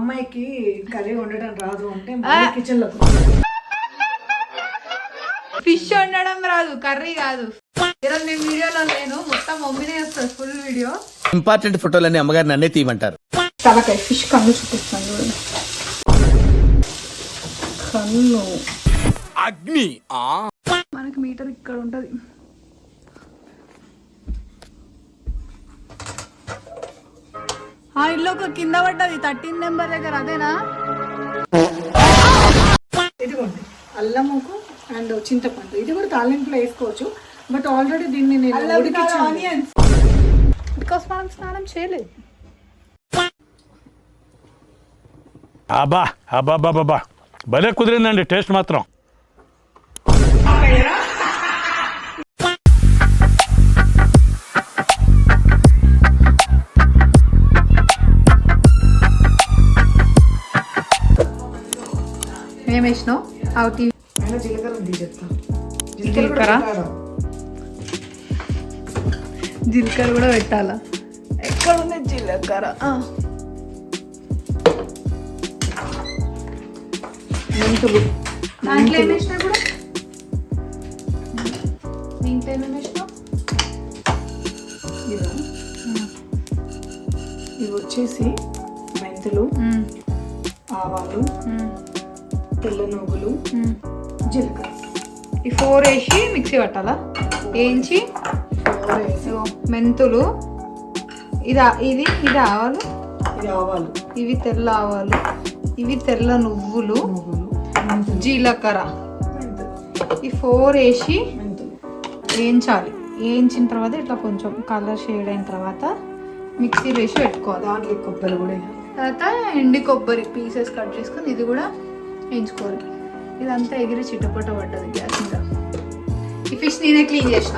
అమ్మాయికి కర్రీ వండడం రాదు అంటే కిచెన్ లో ఫిష్ వండడం రాదు, కర్రీ కాదు. ఈరోజు నేను వీడియోలో లేను, మొత్తం మమ్మీనే వస్తుంది ఫుల్ వీడియో. ఇంపార్టెంట్ ఫోటోలన్నీ అమ్మగారు నన్నే తీయమంటారు. తలకాయ ఫిష్ కన్ను చూపిస్తాను చూడండి. కన్ను అగ్ని. మనకి మీటర్ ఇక్కడ ఉంటది. ఆ ఇల్లు ఒక కింద పడ్డది 13 నెంబర్ దగ్గర, అదేనా? ఇదిగోండి అల్లముకు అండ్ చింతపండు, ఇది కూడా తాలింపులో వేసుకోవచ్చు. బట్ ఆల్రెడీ దీన్ని నేను ఉడికించాను బికాస్ మనం స్నానం చేయలేదు. అబ్బా అబ్బా బాబా భలే కుదిరిందండి టేస్ట్ మాత్రం. ఏం వేసినావు? జీలకర్ర ఉంది చెప్తా. జీలకర్ర కూడా పెట్టాలా? ఎక్కడ ఉంది జీలకర్ర? మెంతులు దాంట్లో ఏం వేసినా కూడా దీంట్లో ఏమేమి వేసినావు? ఇవి వచ్చేసి మెంతులు, ఆవాలు, తెల్ల నువ్వులు, జీలకర్ర. ఈ 4 వేసి మిక్సీ పట్టాలా? వేయించి మెంతులు, ఇది ఆవాలు, ఇది ఆవాలు, ఇవి తెల్ల ఆవాలు, ఇవి తెల్ల నువ్వులు, జీలకర్ర, ఈ 4 వేసి వేయించాలి. వేయించిన తర్వాత ఇట్లా కొంచెం కలర్ షేడ్ అయిన తర్వాత మిక్సీ వేసి పెట్టుకోవాలి. దాంట్లో కొబ్బరి కూడా తర్వాత ఎండి కొబ్బరి పీసెస్ కట్ చేసుకొని ఇది కూడా వేయించుకోవాలి. ఇదంతా ఎగిరి చిట్టపట్ట పడ్డది గ్యాస్ మీద. ఈ ఫిష్ నేనే క్లీన్ చేసిన.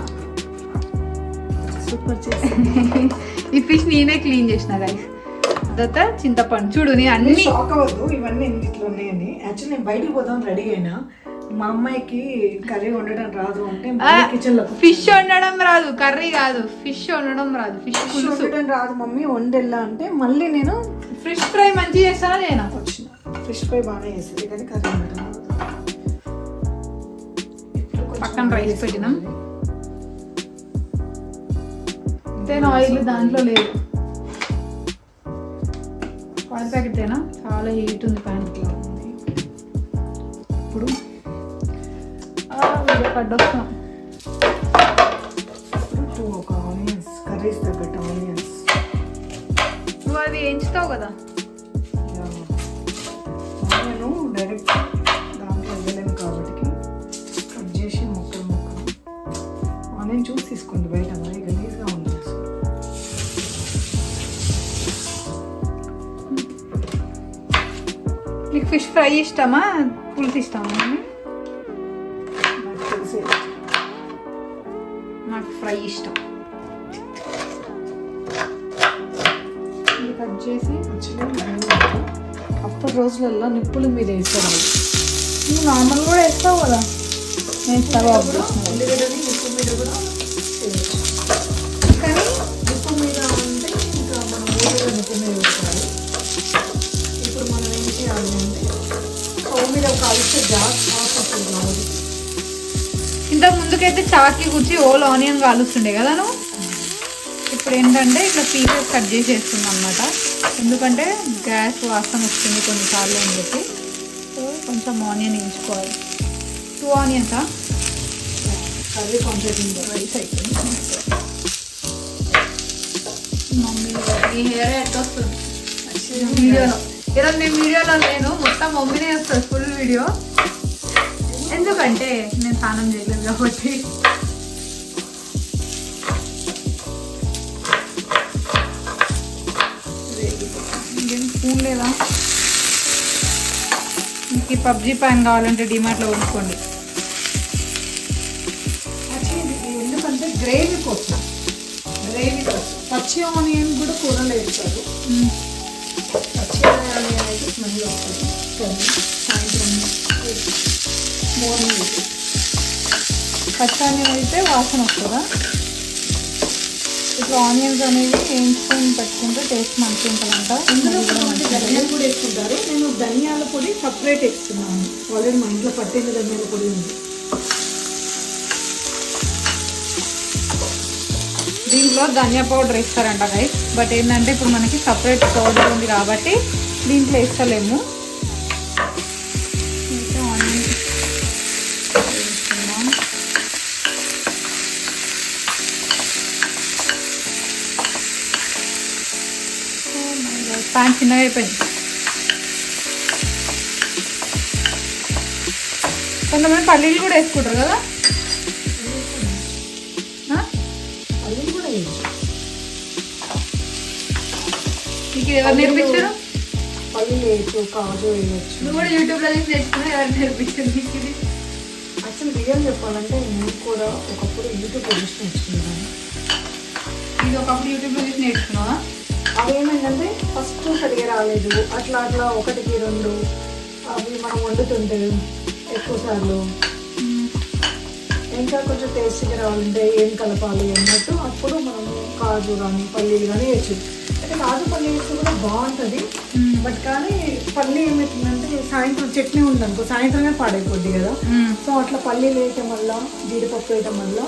సూపర్ చేసి ఈ ఫిష్ నేనే క్లీన్ చేసిన గైస్. తర్వాత చింతపండు చూడు, నేను అన్ని షాక్ అవ్వద్దు ఇవన్నీ ఇంట్లో ఉన్నాయని. యాక్చువల్లీ నేను బయటికి పోదాం రెడీ అయినా, మా అమ్మాయికి కర్రీ వండడం రాదు అంటే కిచెన్ లో ఫిష్ వండడం రాదు, కర్రీ కాదు, ఫిష్ వండడం రాదు. ఫిష్ వండడం రాదు మమ్మీ వండెల్లా అంటే మళ్ళీ నేను ఫిష్ ఫ్రై మంచిగా చేస్తానా నేను? వచ్చిన ఫిష్ ఫ్రై బాగానే చేస్తుంది కానీ కర్రీ వండడం రాదు. పక్కన రైస్ పెట్టినాం. తేనా ఆయిల్ దాంట్లో లేదు. ఆయిల్ ప్యాకెట్ తేనా? చాలా హీట్ ఉంది పైన. ఇప్పుడు కడ్డొస్తాం. ఒక ఆనియన్స్, కర్రీస్ తగ్గట్టు ఆనియన్స్. నువ్వు అవి వేయించుతావు కదా? నేను డైరెక్ట్ దాంట్లో వెళ్ళలేము కాబట్టి కట్ చేసి ముక్కలు ఆనియన్ చూసి తీసుకోండి. బయట మరి గలీజ్గా ఉంది. నీకు ఫిష్ ఫ్రై ఇష్టమా పులుసు ఇష్టమా? నాకు తెలిసి నాకు ఫ్రై ఇష్టం. కట్ చేసి అప్పటి రోజులలో నిప్పుల మీద వేస్తారు. నువ్వు నార్మల్ కూడా వేస్తావు కదా? నేను స్టవ్ ఆఫ్ చేసిన. ఉల్లిగడ్డని నిప్పు మీద కూడా చేయొచ్చు. కానీ నిప్పు మీద అంటే ఇంకా మనం ఊరిలో నిప్పు మీద వేసుకోవాలి. ఇప్పుడు మనం ఏం చేయాలి అంటే స్టవ్ మీద కాల్స్తే గ్యాస్ ఆఫ్ అవుతుంది కాబట్టి ఇంతకు ముందుకైతే చాకి కూర్చి ఓల్ ఆనియన్ కాలుస్తుండే కదా నువ్వు. ఇప్పుడు ఏంటంటే ఇట్లా పీసెస్ కట్ చేసి వేస్తున్నాం అనమాట. ఎందుకంటే గ్యాస్ వాసన వస్తుంది కొన్నిసార్లు అని చెప్పి. సో కొంచెం ఆనియన్ వేయించుకోవాలి. 2 ఆనియన్సా? కర్రీ కంప్లీట్ రైస్ అయిపోయింది. మమ్మీ ఈ హెయిర్ ఎట్ వస్తుంది వీడియోలో. ఈరోజు నేను వీడియోలో లేను, మొత్తం మమ్మీనే వస్తుంది ఫుల్ వీడియో. ఎందుకంటే నేను స్నానం చేయలేదు కాబట్టి. ఇంకేం స్పూన్ లేదా? మీకు ఈ పబ్జీ ప్యాన్ కావాలంటే డిమార్ట్లో కొనుక్కోండి. ఎందుకంటే గ్రేవీ కోసం పచ్చి ఆనియన్ కూడా కూరలో వేస్తారు. పచ్చి ఆనియన్ అయితే స్మెల్ వస్తుంది. సాయంత్రం మార్నింగ్ పచ్చి ఆనియన్ అయితే వాసన వస్తుందా? ఇట్లా ఆనియన్స్ అనేవి వేయించుకొని పెట్టుకుంటే టేస్ట్ మంచిగా ఉంటుందంట. ఇందులో కొంతమంది ధనియాలు కూడా వేసుకుంటారు. నేను ధనియాల పొడి సపరేట్ వేస్తున్నాను. ఆల్రెడీ మా ఇంట్లో పట్టిన ధనియాల పొడి ఉంది. దీంట్లో ధనియా పౌడర్ వేస్తారంట గైస్. బట్ ఏంటంటే ఇప్పుడు మనకి సపరేట్ పౌడర్ ఉంది కాబట్టి దీంట్లో వేస్తలేము. ఆనియన్స్ వేస్తున్నాం. ప్యాన్ చిన్నగా అయిపోయింది. కొంతమంది పల్లీలు కూడా వేసుకుంటారు కదా. పల్లీలు కూడా వేయచ్చు. మీకు ఎవరు నేర్పించారు? పల్లీలు వేయచ్చు, కాజు వేయచ్చు. నువ్వు కూడా యూట్యూబ్లో చూసి నేర్చుకున్నా, ఎవరు నేర్పించారు మీకు ఇది? అసలు రియల్ చెప్పాలంటే నేను కూడా ఒకప్పుడు యూట్యూబ్లో చూసి నేర్చుకున్నాను. ఇది ఒకప్పుడు యూట్యూబ్లో చూసి నేర్చుకున్నావా? అవేమైందంటే ఫస్ట్ సరిగా రాలేదు. అట్లా అట్లా 1కి 2 అవి మనం వండుతుంటే ఎక్కువ సార్లు ఇంకా కొంచెం టేస్ట్గా రావాలంటే ఏం కలపాలి అన్నట్టు అప్పుడు మనము కాజు కానీ పల్లీలు కానీ వేయచ్చు. అంటే కాజు పల్లి వేస్తే కూడా బాగుంటుంది. బట్ కానీ పల్లి ఏమవుతుందంటే సాయంత్రం చట్నీ ఉందనుకో సాయంత్రమే పాడైపోద్ది కదా. సో అట్లా పల్లీలు వేయటం వల్ల జీడిపప్పు వేయటం వల్ల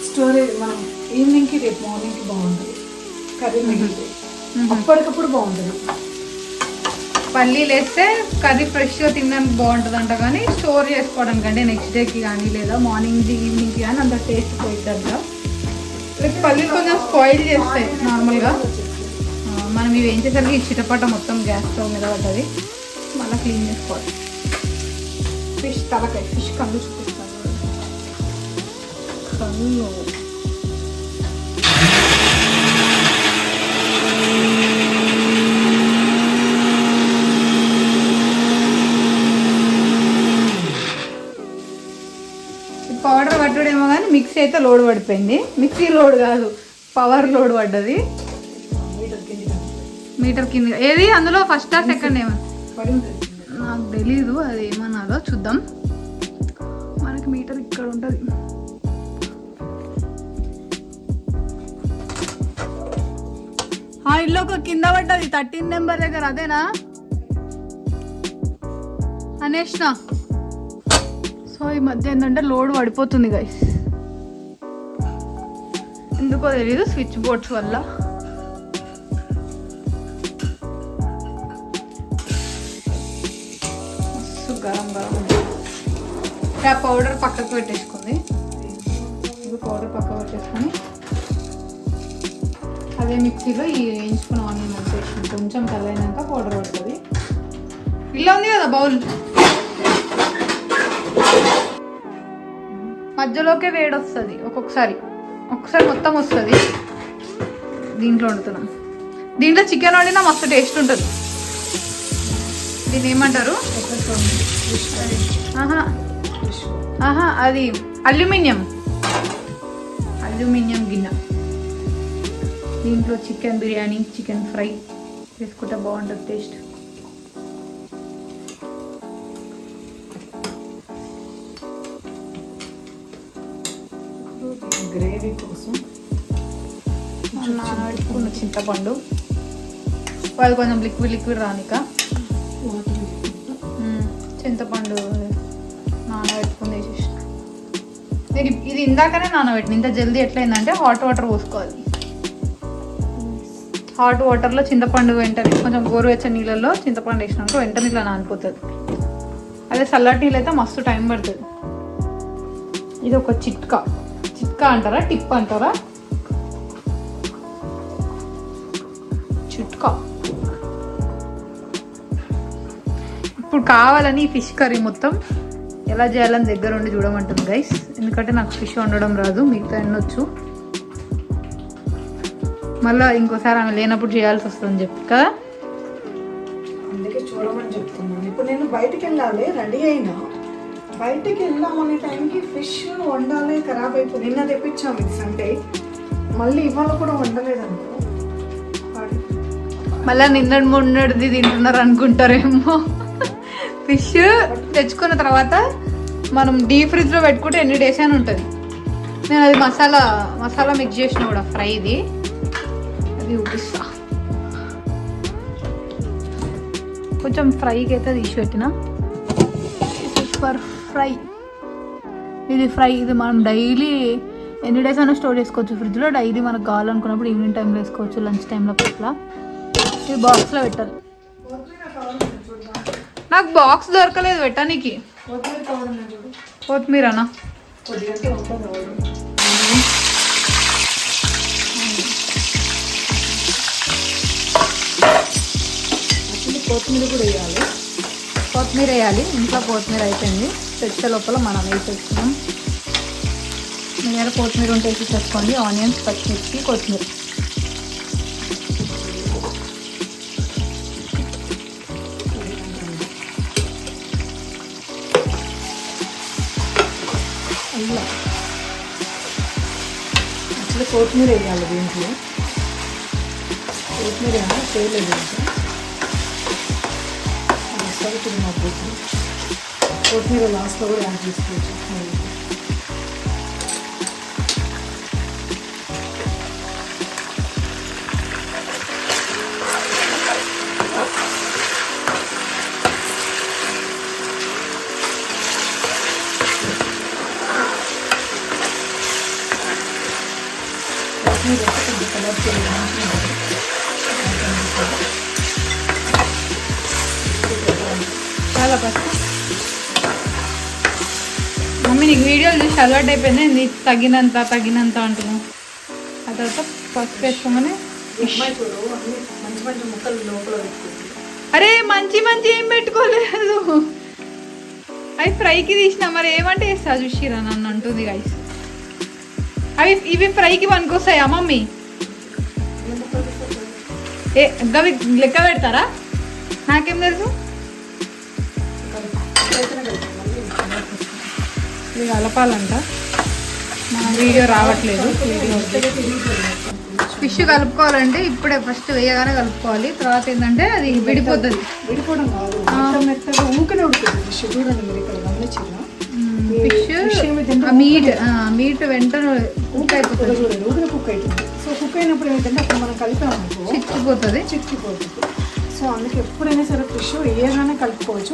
స్టోరేజ్ మనం ఈవినింగ్కి రేపు మార్నింగ్కి బాగుంటుంది. కర్రీ మిగిలితే అప్పటికప్పుడు బాగుంటుంది. పల్లీలు వేస్తే కర్రీ ఫ్రెష్గా తినడానికి బాగుంటుంది అంట. కానీ స్టోర్ చేసుకోవడానికి అంటే నెక్స్ట్ డేకి కానీ లేదా మార్నింగ్ ఈవినింగ్కి కానీ అంత టేస్ట్ పోయిద్దంట. పల్లీలు కొంచెం స్పాయిల్ చేస్తాయి నార్మల్గా. మనం ఇవి ఏం చేసరికి చిటపట మొత్తం గ్యాస్ స్టవ్ మీద పడుతుంది. మళ్ళీ క్లీన్ చేసుకోవాలి. ఫిష్ తలకాయ, ఫిష్ కళ్ళు చూపిస్తాను. కళ్ళు పౌడర్ పట్టుడేమో కానీ మిక్సీ అయితే లోడ్ పడిపోయింది. మిక్సీ లోడ్ కాదు, పవర్ లోడ్ పడ్డది. మీటర్ కింద ఏది అందులో ఫస్టా సెకండ్ ఏమో నాకు తెలీదు. అది ఏమన్నాదో చూద్దాం. మనకి మీటర్ ఇక్కడ ఉంటుంది. ఇల్లు ఒక కింద పడ్డది 13 నెంబర్ దగ్గర. అదేనా అనేష్నా? సో ఈ మధ్య ఏంటంటే లోడ్ పడిపోతుంది గైస్. ఎందుకో తెలీదు, స్విచ్ బోర్డ్స్ వల్ల. గరం గరం ఆ పౌడర్ పక్కకు పెట్టేసుకుంది. ఇది పౌడర్ పక్కకు పెట్టేసుకొని అదే మిక్సీలో ఈ వేయించుకున్న ఆనియన్ వేసేసి కొంచెం కలైనాక పౌడర్ పడుతుంది. ఇలా ఉంది కదా బౌల్, మధ్యలోకే వేడి వస్తుంది ఒక్కొక్కసారి మొత్తం వస్తుంది. దీంట్లో వండుతున్నాం. దీంట్లో చికెన్ వండినా మస్తు టేస్ట్ ఉంటుంది. దీన్ని ఏమంటారు? అది అల్యూమినియం గిన్నె. దీంట్లో చికెన్ బిర్యానీ, చికెన్ ఫ్రై వేసుకుంటే బాగుంటుంది టేస్ట్. గ్రేవీ కోసం నానబెట్టుకున్న చింతపండు, అది కొంచెం లిక్విడ్ రానిక చింతపండు నానబెట్టుకుని వేసేసి. ఇది ఇందాకనే నానబెట్టిన. ఇంత జల్దీ ఎట్లయిందంటే హాట్ వాటర్ పోసుకోవాలి. హాట్ వాటర్లో చింతపండు వెంటనే కొంచెం గోరువెచ్చని నీళ్ళల్లో చింతపండు వేసినాక వెంటనే ఇట్లా నానిపోతుంది. అదే చల్లటి నీళ్ళు అయితే మస్తు టైం పడుతుంది. ఇది ఒక చిట్కా అంటారా, టిప్ అంటారా? చిట్కా. ఇప్పుడు కావాలని ఫిష్ కర్రీ మొత్తం ఎలా చేయాలని దగ్గర ఉండి చూడమంటుంది గైస్. ఎందుకంటే నాకు ఫిష్ వండడం రాదు, మిగతా ఎన్నొచ్చు. మళ్ళీ ఇంకోసారి ఆమె లేనప్పుడు చేయాల్సి వస్తుందని చెప్పి కదా, అందుకే చూడమని చెప్తున్నాను. ఇప్పుడు నేను బయటికి వెళ్ళాలి, రెడీ అయినా బయటికి వెళ్దామనే టైంకి ఫిష్ వండాలి, ఖరాబ్ అయిపోయింది. నిన్న తెప్పించాము, ఇది సండే. మళ్ళీ ఇవాళ కూడా వండలేదనుకో, మళ్ళీ నిన్నటి మొన్నటిది తింటున్నారు అనుకుంటారేమో. ఫిష్ తెచ్చుకున్న తర్వాత మనం డీప్ ఫ్రిడ్జ్లో పెట్టుకుంటే ఎన్ని డేస్ అని ఉంటుంది. నేను అది మసాలా మిక్స్ చేసిన కూడా ఫ్రై ఇది అది చూపిస్తా. కొంచెం ఫ్రైకి అయితే తీసి పెట్టిన. ఫర్ ఫ్రై ఇది మనం డైలీ ఎన్ని డేస్ అయినా స్టోర్ చేసుకోవచ్చు ఫ్రిడ్జ్లో. డైలీ మనకు కావాలనుకున్నప్పుడు ఈవినింగ్ టైంలో వేసుకోవచ్చు, లంచ్ టైంలో పట్ల. ఇది బాక్స్లో పెట్టాలి. నాకు బాక్స్ దొరకలేదు పెట్టడానికి. కొత్తిమీరనా? కొత్తిమీర వేయాలి. ఇంట్లో కొత్తిమీర అయిపోయింది. తెచ్చే లోపల మనం వేసేసుకున్నాం. మీ దగ్గర కొత్తిమీర ఉంటే వేసేసుకోండి. ఆనియన్స్, పచ్చిమిర్చి, కొత్తిమీర. అల్లం యాక్చువల్లీ కొత్తిమీర వేయాలి దీంట్లో. కొత్తిమీర చేయలేదు సరిపోతుంది మాకు. కొత్తిమీర లాస్ట్లో కూడా యాడ్ చేసుకోవచ్చు. కలర్ చాలా పసుపు. మమ్మీ నీకు వీడియోలు చూసి అలవాటు అయిపోయింది. నీకు తగినంత అంటున్నావు. ఆ తర్వాత పసుపు వేసుకోమని. మంచి ముక్కలు లోపల పెట్టుకుంటుంది. అరే మంచి ఏం పెట్టుకోలేదు. అవి ఫ్రైకి తీసిన మరి ఏమంటే వేస్తా చూసిరా నన్ను అంటుంది గైస్. ఇవి ఫ్రైకి పనికొస్తాయా మమ్మీ? గవి లెక్క పెడతారా? నాకేం తెలుసు. ఇది కలపాలంట. మన వీడియో రావట్లేదు. ఫిష్ కలుపుకోవాలంటే ఇప్పుడే ఫస్ట్ వేయగానే కలుపుకోవాలి. తర్వాత ఏంటంటే అది విడిపోతుంది. విడిపోవడం కాదు, మెత్తగా ఊకనే ఉడుతుంది ఫిష్. చూడండి మీరు ఇక్కడ గమనించిన మీట్ వెంటనే కుక్ అయిపోతుంది. ఊరిని కుక్ అవుతుంది. సో కుక్ అయినప్పుడు ఏంటంటే అప్పుడు మనం కలిపామనుకో చిక్కిపోతుంది. సో అందుకే ఎప్పుడైనా సరే ఫిష్ వేయగానే కలుపుకోవచ్చు.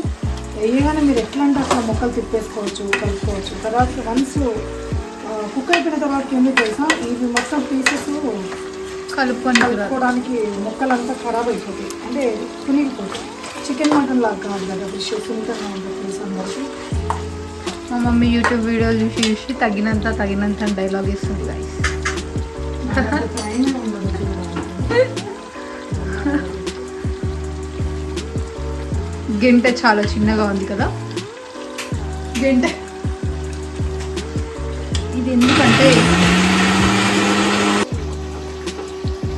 వేయగానే మీరు ఎట్లా అంటే అట్లా మొక్కలు తిప్పేసుకోవచ్చు, కలుపుకోవచ్చు. తర్వాత వన్స్ కుక్ అయిపోయిన తర్వాత ఎందుకు తెలుసా, ఇవి మొత్తం పీసెస్ కలుపుకోవడానికి మొక్కలంతా ఖరాబ్ అయిపోతాయి, అంటే తునిగిపోతాయి. చికెన్ మటన్ లాగా కాదు కదా ఫిష్, సున్నితంగా ఉంటుంది ఫిష్ అందరికీ. మా మమ్మీ యూట్యూబ్ వీడియోలు చూసి తగినంత డైలాగ్ ఇస్తుంది గైస్. గంట చాలా చిన్నగా ఉంది కదా గంట. ఇది ఎందుకంటే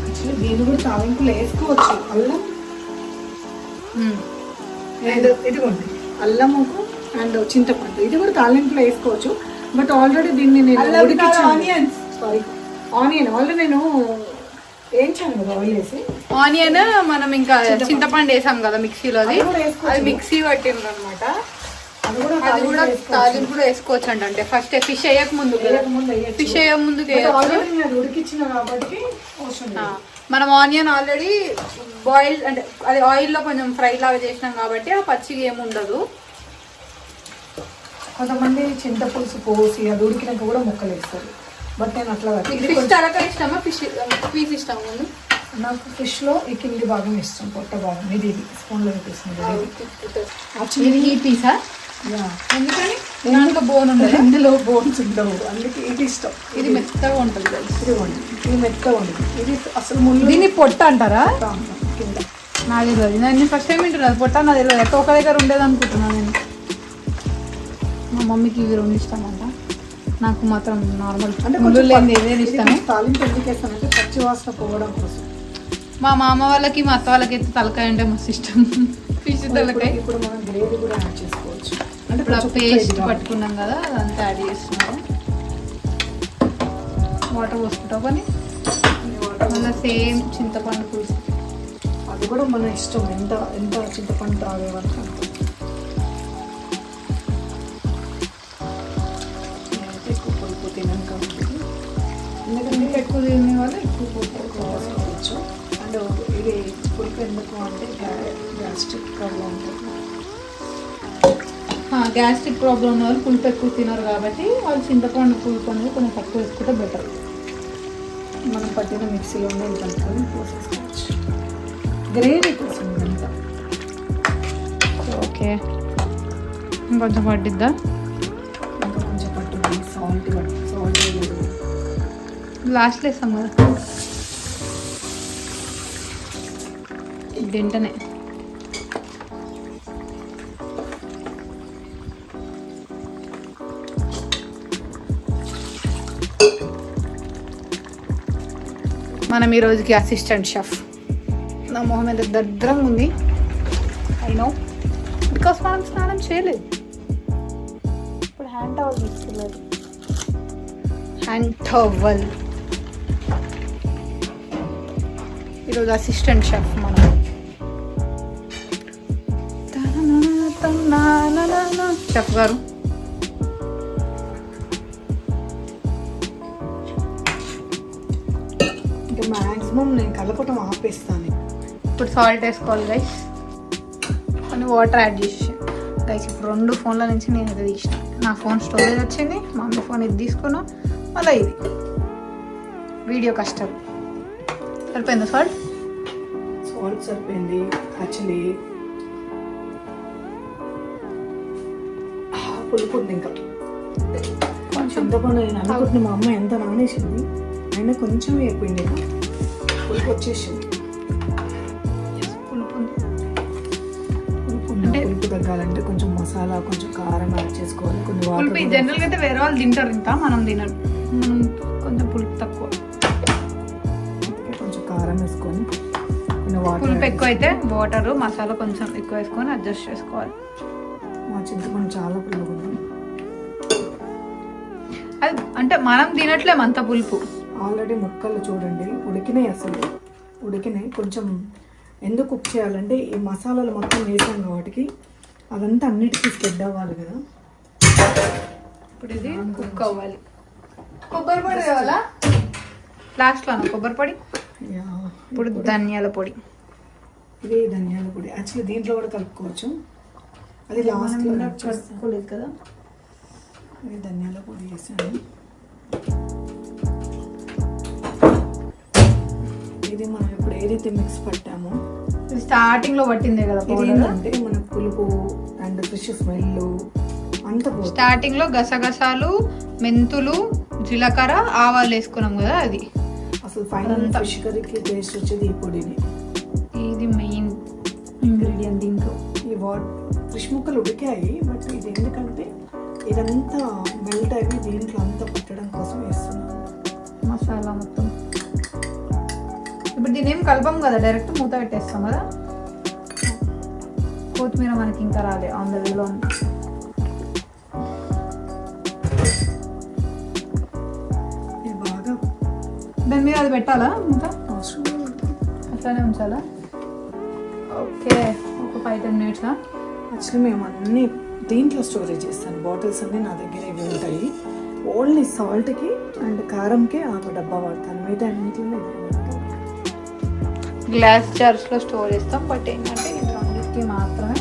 యాక్చువల్లీ దీన్ని కూడా తాలింపులు వేసుకోవచ్చు. అల్లం అండ్ ఇదిగోండి అల్లముకు అండ్ చింతపండు, ఇది కూడా తాలింపులో వేసుకోవచ్చు. బట్ ఆల్రెడీ దీన్ని నేను ఆనియన్ ఆల్రెడీ నేను వేయించాను కదా ఆయిల్ వేసి. ఆనియన్ మనం ఇంకా చింతపండు వేసాం కదా మిక్సీలో, అది మిక్సీ పట్టింది అనమాట. అది కూడా తాలింపులో వేసుకోవచ్చు అంటే ఫస్ట్ ఫిష్ వేయక ముందు ఉడికిచ్చిన కాబట్టి మనం ఆనియన్ ఆల్రెడీ బాయిల్ అంటే అది ఆయిల్లో కొంచెం ఫ్రై లాగా చేసినాం కాబట్టి ఆ పచ్చిగా ఏముండదు. కొంతమంది చింతపులుసు పోసి అది ఉడికినాక కూడా ముక్కలు వేస్తారు. బట్ నేను అట్లా ఫిష్ తలకాయ ఇష్టమా పీస్ ఇష్టం ముందు? నాకు ఫిష్లో ఈ కింది భాగం ఇష్టం, పొట్ట భాగం. ఇది స్పూన్లో వేపిస్తుంది. ఈ పీసా? ఎందుకని? దాంట్లో బోన్ ఉండదు, ఇందులో బోన్స్ ఉండవు, అందుకే ఇది ఇష్టం. ఇది మెత్తగా ఉంటుంది. ఇది మెత్తగా ఉంటుంది. ఇది అసలు ముందు దీన్ని పొట్ట అంటారా? కింద నాకు తెలియదు. నేను ఫస్ట్ టైం వింటున్నాను పొట్ట. నాకు తెలియదు, ఎక్కడ ఒక దగ్గర ఉండేది అనుకుంటున్నాను నేను. మా మమ్మీకి ఇవి రెండు ఇష్టం అంట, నాకు మాత్రం నార్మల్ అంటే లేని ఏదైనా ఇష్టమే. తాలింపు ఎందుకు వేస్తానంటే పచ్చి వాసన పోవడం కోసం. మా మామ వాళ్ళకి మా అత్త వాళ్ళకి అయితే తలకాయ అంటే మస్తు ఇష్టం, ఫిష్ తలకాయ. ఇప్పుడు మనం గ్రేవీ కూడా యాడ్ చేసుకోవచ్చు. అంటే ఇప్పుడు పేస్ట్ పట్టుకున్నాం కదా అదంతా యాడ్ చేస్తున్నాము. వాటర్ పోసుకుంటాం కానీ మళ్ళీ సేమ్ చింతపండు పులుసు, అది కూడా మన ఇష్టం. ఎంత చింతపండు తాగే వరకు అంత. నేనైతే ఎక్కువ పులుపు తినను కాబట్టి తక్కువ తినే వాళ్ళు ఎక్కువ పోసుకోవచ్చు. అండ్ ఇది పులుపు ఎందుకు అంటే గ్యాస్ట్రిక్ ప్రాబ్లం ఉంటుంది. గ్యాస్ట్రిక్ ప్రాబ్లం ఉన్న వాళ్ళు పులుపు ఎక్కువ తినరు కాబట్టి వాళ్ళు చింతపండు పులుపు అనేది కొంచెం తక్కువ వేసుకుంటే బెటర్. మనం పట్టిన మిక్సీలోనే కలుపుకొని పోసేసుకోవచ్చు. గ్రేవీ కోసం ఇదంతా. ఓకే, ఇంకొంచెం పట్టిద్దా? ఇంకా కొంచెం పట్టుద్ది. సాల్ట్ వేయదు. లాస్ట్లో వేస్తాం కదా వెంటనే. మనం ఈ రోజుకి అసిస్టెంట్ షెఫ్. నా మొహం మీద దరిద్రంగా ఉంది, ఐ నో, బికాస్ మనం స్నానం చేయలేదు. ఇప్పుడు హ్యాండ్ టవల్ తీసుకెళ్ళాలి. Hand towel. ఈరోజు అసిస్టెంట్ షెఫ్ మనం. షెఫ్ గారు ఇంకా మ్యాక్సిమం నేను కలపటం ఆపేస్తాను. ఇప్పుడు సాల్ట్ వేసుకోవాలి గైస్, కొన్ని వాటర్ యాడ్ చేసి గైస్. ఇప్పుడు 2 ఫోన్ల నుంచి నేను ఇది తీసిన. నా ఫోన్ స్టోరేజ్ వచ్చింది, మమ్మీ ఫోన్ ఇది తీసుకున్నా, మళ్ళీ ఇది వీడియో కష్టం. సరిపోయిందా సాల్ట్? సాల్ట్ సరిపోయింది. యాక్చువల్లీ పులుపు ఉంది ఇంకా కొంచెం. చింతపండు నేను అనుకుంటున్నా మా అమ్మ ఎంత నానేసింది, అయినా కొంచెం అయిపోయింది. పులుపు వచ్చేసింది. పులుపు పులుపు తగ్గాలంటే కొంచెం మసాలా, కొంచెం కారం యాడ్ చేసుకోవాలి. కొన్ని పులుపు వాటర్ జనరల్గా అయితే వేరే వాళ్ళు తింటారు, ఇంకా మనం తినరు. మనం కొంచెం పులుపు తక్కువ. కొంచెం కారం వేసుకొని కొన్ని వాటర్. పులుపు ఎక్కువ అయితే వాటర్, మసాలా కొంచెం ఎక్కువ వేసుకొని అడ్జస్ట్ చేసుకోవాలి. మా చింతపండు చాలా పులుపు ఉంది. అది అంటే మనం తినట్లేము అంత పులుపు. ఆల్రెడీ ముక్కలు చూడండి ఉడికినాయి, అసలు ఉడికినాయి. కొంచెం ఎందుకు కుక్ చేయాలంటే ఈ మసాలాలు మొత్తం వేసాం కాబట్టి అదంతా అన్నిటికీ స్ప్రెడ్ అవ్వాలి కదా. ఇప్పుడు ఇది కుక్ అవ్వాలి. కొబ్బరి పొడి కావాలా లాస్ట్లో? కొబ్బరి పొడి. ఇప్పుడు ధనియాల పొడి. ఇది ధనియాల పొడి. యాక్చువల్లీ దీంట్లో కూడా కలుపుకోవచ్చు, అది లాస్ట్లో కలుపుకోలేదు కదా. ఇది ధనియాల పొడి వేసాను. ఇది మనం ఇప్పుడు ఏదైతే మిక్స్ పట్టామో స్టార్టింగ్ లో పట్టిందే కదా పౌడర్. అంటే మన పులుపు అండ్ ఫిష్ స్మెల్ అంతా స్టార్టింగ్ లో గసగసాలు, మెంతులు, జీలకర్ర, ఆవాలు వేసుకున్నాం కదా, అది అసలు ఫైనల్ ఫిష్ కర్రీకి టేస్ట్ వచ్చేది ఈ పొడిని. ఇది మెయిన్ ఇంగ్రీడియంట్ దీంట్లో. ఈ ఫిష్ ముక్కలు ఉడికాయి, బట్ ఇది ఎందుకంటే ఇదంతా మెల్ట్ అయ్యి దీంట్లో అంతా పట్టడం కోసం వేస్తున్నాను మసాలా మొత్తం. ఇప్పుడు దీని ఏం కలపం కదా, డైరెక్ట్ మూత పెట్టేస్తాం కదా. కొత్తిమీర మనకి ఇంకా రాలే, ఆన్ ద వేలో ఉంది. ఇది బాగా దాని మీద అది పెట్టాలా మూత? అవసరం అట్లానే ఉంచాలా? ఓకే, ఒక 5-10 మినిట్స్. యాక్చువల్లీ మేము అన్నీ దీంట్లో స్టోరేజ్ చేస్తాను. బాటిల్స్ అన్నీ నా దగ్గర ఇవి ఉంటాయి. ఓన్లీ సాల్ట్కి అండ్ కారంకి ఆ డబ్బా వాడతాను, మిగతా అన్నింటిలో ఇవి వాడతాను. గ్లాస్ జార్స్లో స్టోర్ చేస్తాం, బట్ ఏంటంటే ఇది రెండింటికి మాత్రమే.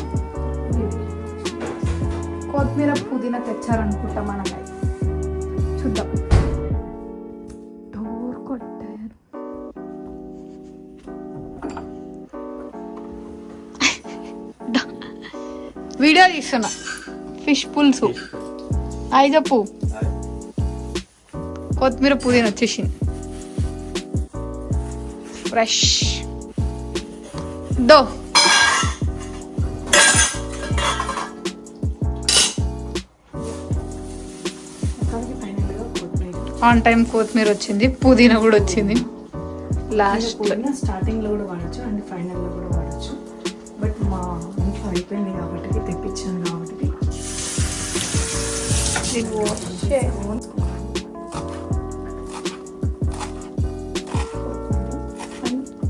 కొత్తిమీర, పుదీనా తెచ్చారనుకుంటా మనం, చూద్దాం. డోర్ కొట్టారు. వీడియో తీస్తున్నా. ఫిష్ పులుసు. అయి చెప్పు. కొత్తిమీర, పుదీనా వచ్చేసింది ఫ్రెష్. దో ఆన్ టైం కొత్తిమీర వచ్చింది, పుదీనా కూడా వచ్చింది లాస్ట్. స్టార్టింగ్లో కూడా వాడచ్చు అండ్ ఫైనల్లో కూడా వాడచ్చు, బట్ మా ఇంట్లో అయిపోయింది కాబట్టి తెప్పించాను కాబట్టి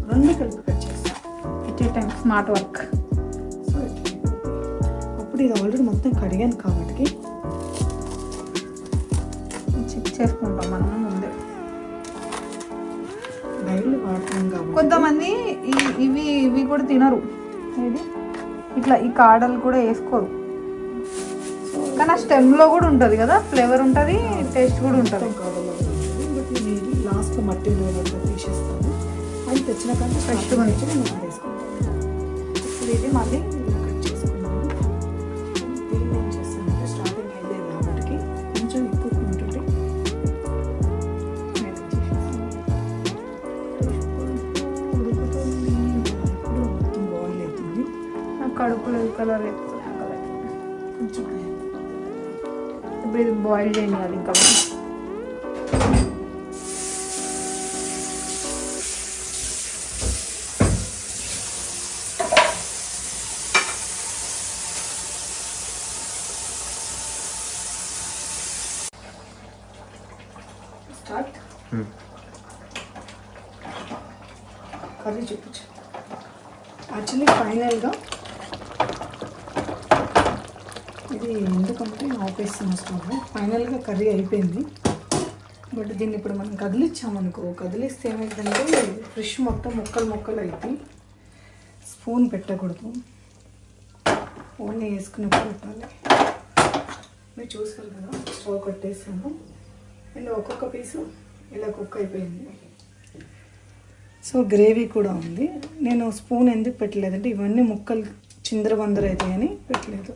రెండు కలిపి కట్ చేస్తాను. At a time smart work. So అప్పుడు ఇది ఆల్రెడీ మొత్తం కడిగాను కాబట్టి చెక్ చేసుకుంటాం మనం ముందే. వాడుతున్నాం కాబట్టి కొంతమంది ఇవి కూడా తినరు, ఇది ఇట్లా ఈ కాడలు కూడా వేసుకోరు, కానీ ఆ స్టెమ్లో కూడా ఉంటుంది కదా, ఫ్లేవర్ ఉంటుంది, టేస్ట్ కూడా ఉంటుంది. బట్ నేను ఇది లాస్ట్ మట్టి నూనెలో తీసేస్తాను. అది తెచ్చిన కంటే ఫ్రెష్గా నుంచి నేను వేసుకుంటాను. ఇప్పుడు ఇది మళ్ళీ కట్ చేసుకున్నాను. దీన్ని ఏం చేస్తానంటే స్టార్టింగ్ అయితే కాబట్టి కొంచెం ఎక్కువ ఉంటుంది. మొత్తం బాయిల్ అవుతుంది. కడుపులో కలర్ కొంచెం ఇప్పుడు ఇది బాయిల్ చేయాలి ఇంకా. స్టార్ట్ కర్రీ చూపించు. యాక్చువల్లీ ఫైనల్గా ఇది ఎందుకంటే ఆపేస్తున్న స్టవ్. ఫైనల్గా కర్రీ అయిపోయింది. బట్ దీన్ని ఇప్పుడు మనం కదిలిచ్చామనుకో, కదిలిస్తే ఏమైందంటే ఫిష్ మొత్తం ముక్కలు అవుతాయి. స్పూన్ పెట్టకూడదు, ఓన్లీ వేసుకున్నప్పుడు పెట్టాలి. మీరు చూసారు కదా, స్టవ్ కట్టేసాము అండ్ ఒక్కొక్క పీసు ఇలా కుక్ అయిపోయింది. సో గ్రేవీ కూడా ఉంది. నేను స్పూన్ ఎందుకు పెట్టలేదంటే ఇవన్నీ ముక్కలు చిందరబందర అవుతాయని పెట్టలేదు.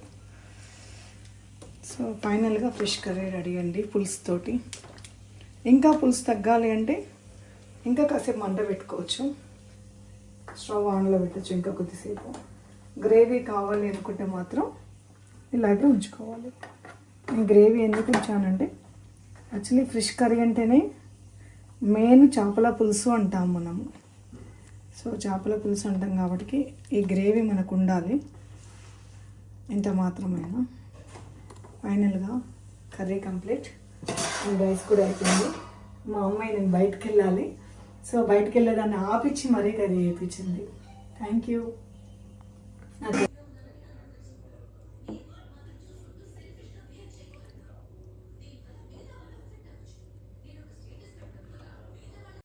సో ఫైనల్గా ఫిష్ కర్రీ రెడీ అండి పులుసుతోటి. ఇంకా పులుసు తగ్గాలి అంటే ఇంకా కాసేపు మంట పెట్టుకోవచ్చు, స్టవ్ ఆన్లో పెట్టచ్చు ఇంకా కొద్దిసేపు. గ్రేవీ కావాలి అనుకుంటే మాత్రం ఇలాగే ఉంచుకోవాలి. నేను గ్రేవీ ఎందుకు ఉంచానంటే యాక్చువల్లీ ఫిష్ కర్రీ అంటేనే మెయిన్ చేపల పులుసు అంటాం మనము. సో చేపల పులుసు అంటాం కాబట్టి ఈ గ్రేవీ మనకు ఉండాలి ఇంత మాత్రమేనా. ఫైనల్గా కర్రీ కంప్లీట్ అండ్ రైస్ కూడా అయిపోయింది. మా అమ్మాయి నేను బయటకు వెళ్ళాలి, సో బయటకు వెళ్ళేదాన్ని ఆపిచ్చి మరీ కర్రీ చేయించింది. Thank you.